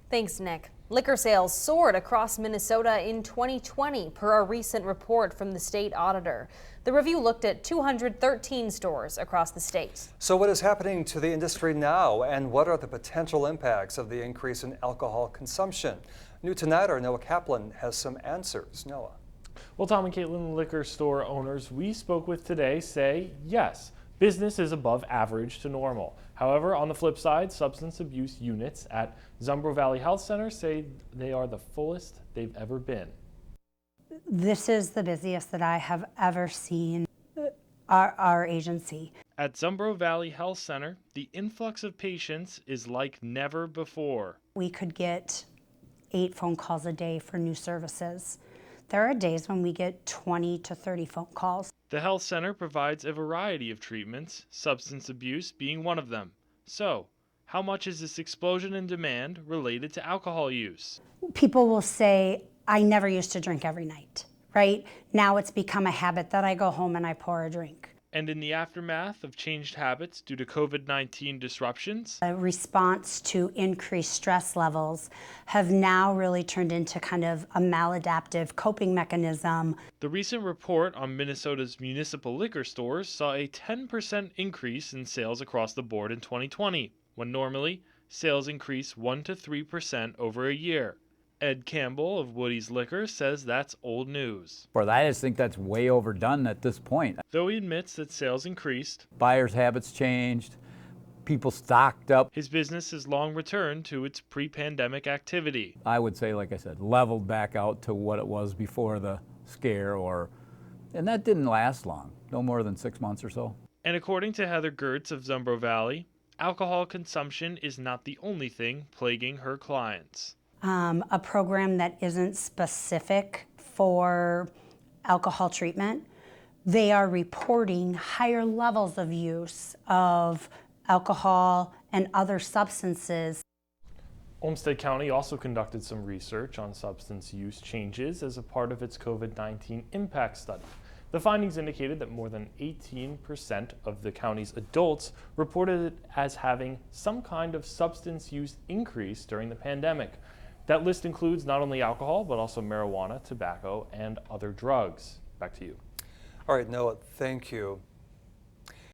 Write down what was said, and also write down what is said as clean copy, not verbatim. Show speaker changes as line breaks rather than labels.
Thanks, Nick. Liquor sales soared across Minnesota in 2020 per a recent report from the state auditor. The review looked at 213 stores across the state.
So what is happening to the industry now, and what are the potential impacts of the increase in alcohol consumption? New tonight, our Noah Kaplan has some answers. Noah.
Well, Tom and Caitlin, liquor store owners we spoke with today say yes, business is above average to normal. However, on the flip side, substance abuse units at Zumbro Valley Health Center say they are the fullest they've ever been.
This is the busiest that I have ever seen our agency.
At Zumbro Valley Health Center, the influx of patients is like never before.
We could get 8 phone calls a day for new services. There are days when we get 20 to 30 phone calls.
The health center provides a variety of treatments, substance abuse being one of them. So, how much is this explosion in demand related to alcohol use?
People will say, I never used to drink every night, right? Now it's become a habit that I go home and I pour a drink.
And in the aftermath of changed habits due to COVID-19 disruptions,
a response to increased stress levels have now really turned into kind of a maladaptive coping mechanism.
The recent report on Minnesota's municipal liquor stores saw a 10% increase in sales across the board in 2020, when normally sales increase 1 to 3% over a year. Ed Campbell of Woody's Liquor says that's old news.
But I just think that's way overdone at this point.
Though he admits that sales increased,
buyers' habits changed, people stocked up.
His business has long returned to its pre-pandemic activity.
I would say, like I said, leveled back out to what it was before the scare, and that didn't last long, no more than 6 months or so.
And according to Heather Gertz of Zumbro Valley, alcohol consumption is not the only thing plaguing her clients.
A program that isn't specific for alcohol treatment, they are reporting higher levels of use of alcohol and other substances.
Olmsted County also conducted some research on substance use changes as a part of its COVID-19 impact study. The findings indicated that more than 18% of the county's adults reported it as having some kind of substance use increase during the pandemic. That list includes not only alcohol, but also marijuana, tobacco, and other drugs. Back to you.
All right, Noah, thank you.